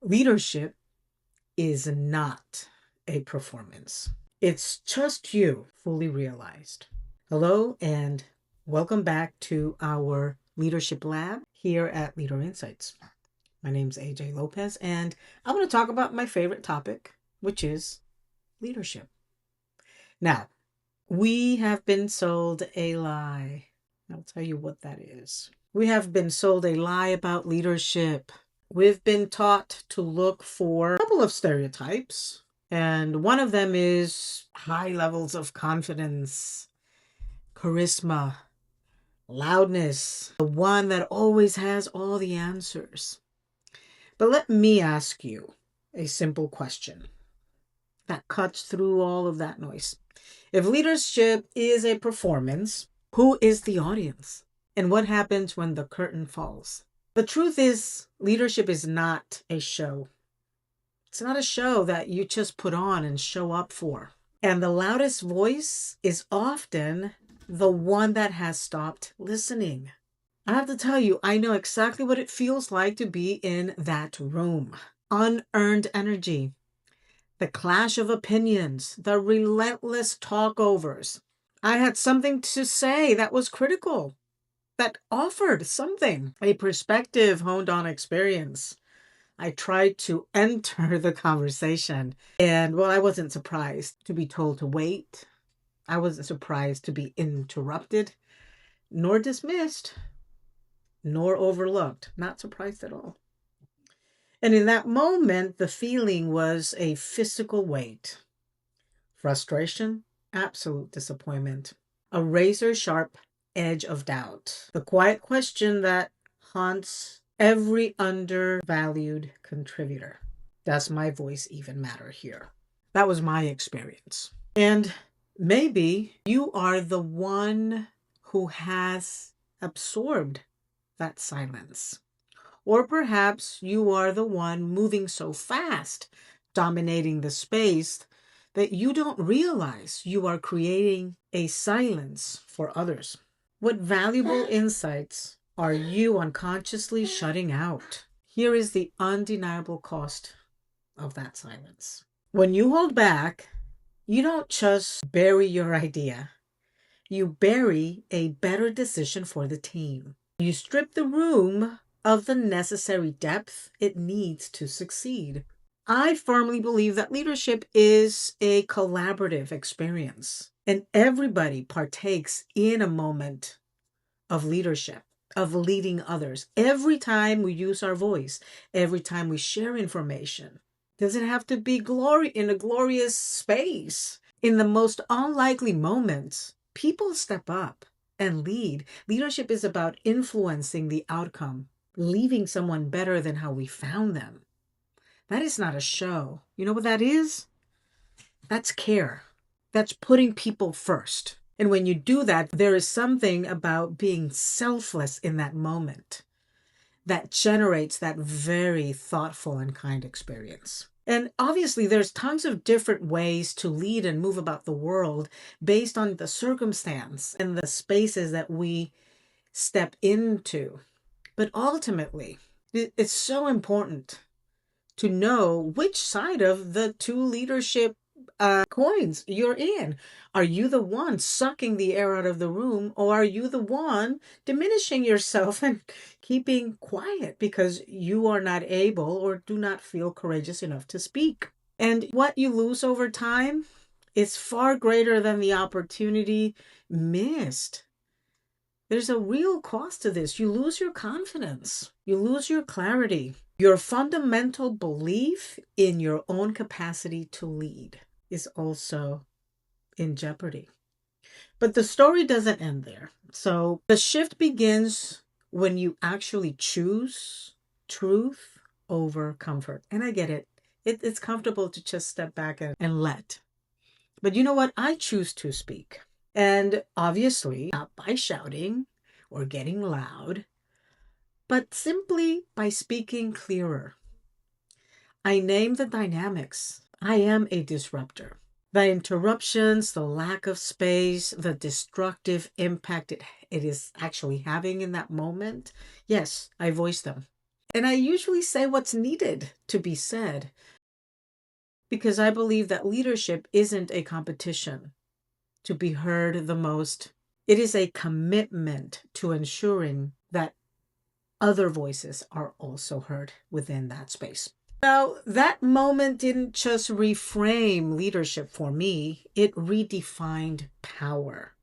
Leadership is not a performance. It's just you fully realized. Hello and welcome back to our leadership lab here at Leader Insights. My name's AJ López and I want to talk about my favorite topic, which is leadership. Now, we have been sold a lie. I'll tell you what that is. We have been sold a lie about leadership. We've been taught to look for a couple of stereotypes, and one of them is high levels of confidence, charisma, loudness, the one that always has all the answers. But let me ask you a simple question that cuts through all of that noise. If leadership is a performance, who is the audience? And what happens when the curtain falls? The truth is, leadership is not a show. It's not a show that you just put on and show up for. And the loudest voice is often the one that has stopped listening. I have to tell you, I know exactly what it feels like to be in that room. Unearned energy, the clash of opinions, the relentless talkovers. I had something to say that was critical, that offered something, a perspective honed on experience. I tried to enter the conversation and, well, I wasn't surprised to be told to wait. I wasn't surprised to be interrupted, nor dismissed, nor overlooked. Not surprised at all. And in that moment, the feeling was a physical weight, frustration, absolute disappointment, a razor-sharp edge of doubt, the quiet question that haunts every undervalued contributor. Does my voice even matter here? That was my experience. And maybe you are the one who has absorbed that silence. Or perhaps you are the one moving so fast, dominating the space, that you don't realize you are creating a silence for others. What valuable insights are you unconsciously shutting out? Here is the undeniable cost of that silence. When you hold back, you don't just bury your idea. You bury a better decision for the team. You strip the room of the necessary depth it needs to succeed. I firmly believe that leadership is a collaborative experience, and everybody partakes in a moment of leadership, of leading others. Every time we use our voice, every time we share information, does it have to be in a glorious space? In the most unlikely moments, people step up and lead. Leadership is about influencing the outcome, leaving someone better than how we found them. That is not a show. You know what that is? That's care. That's putting people first. And when you do that, there is something about being selfless in that moment that generates that very thoughtful and kind experience. And obviously, there's tons of different ways to lead and move about the world based on the circumstance and the spaces that we step into. But ultimately, it's so important to know which side of the two leadership coins you're in. Are you the one sucking the air out of the room, or are you the one diminishing yourself and keeping quiet because you are not able or do not feel courageous enough to speak? And what you lose over time is far greater than the opportunity missed. There's a real cost to this. You lose your confidence. You lose your clarity. Your fundamental belief in your own capacity to lead is also in jeopardy. But the story doesn't end there. So the shift begins when you actually choose truth over comfort. And I get it. It's comfortable to just step back and let. But you know what? I choose to speak. And obviously, not by shouting or getting loud, but simply by speaking clearer. I name the dynamics. I am a disruptor. The interruptions, the lack of space, the destructive impact it is actually having in that moment, yes, I voice them. And I usually say what's needed to be said because I believe that leadership isn't a competition to be heard the most. It is a commitment to ensuring that other voices are also heard within that space. Now, that moment didn't just reframe leadership for me, it redefined power.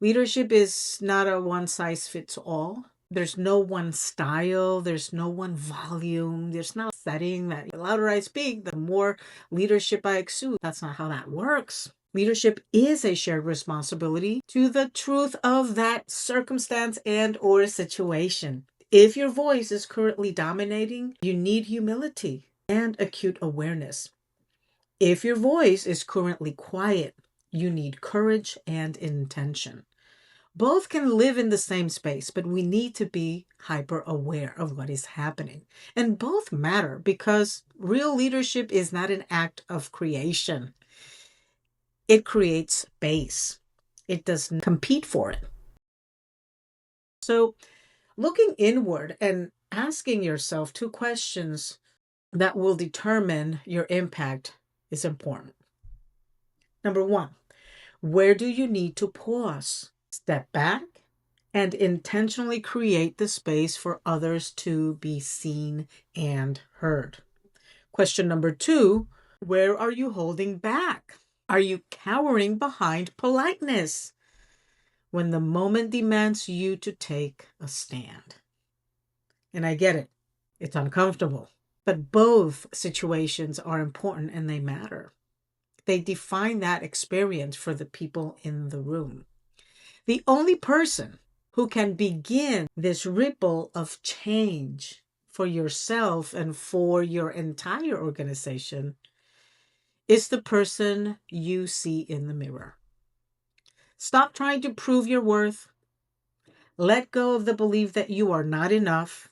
Leadership is not a one-size-fits-all. There's no one style, there's no one volume, there's no setting that the louder I speak, the more leadership I exude. That's not how that works. Leadership is a shared responsibility to the truth of that circumstance and or situation. If your voice is currently dominating, you need humility and acute awareness. If your voice is currently quiet, you need courage and intention. Both can live in the same space, but we need to be hyper aware of what is happening. And both matter because real leadership is not an act of creation. It creates space. It doesn't compete for it. So looking inward and asking yourself 2 questions that will determine your impact is important. Number 1, where do you need to pause? Step back and intentionally create the space for others to be seen and heard. Question number 2, where are you holding back? Are you cowering behind politeness when the moment demands you to take a stand? And I get it. It's uncomfortable. But both situations are important and they matter. They define that experience for the people in the room. The only person who can begin this ripple of change for yourself and for your entire organization is the person you see in the mirror. Stop trying to prove your worth. Let go of the belief that you are not enough.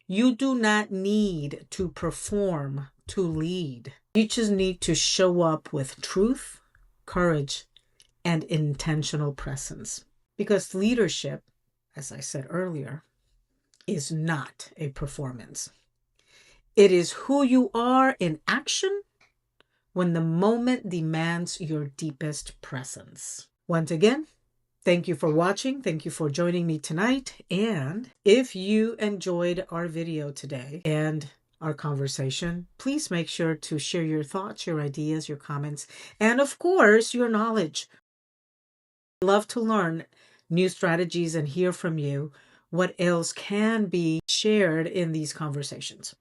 You do not need to perform to lead. You just need to show up with truth, courage, and intentional presence. Because leadership, as I said earlier, is not a performance. It is who you are in action when the moment demands your deepest presence. Once again, thank you for watching. Thank you for joining me tonight. And if you enjoyed our video today and our conversation, please make sure to share your thoughts, your ideas, your comments, and of course, your knowledge. I love to learn new strategies and hear from you what else can be shared in these conversations.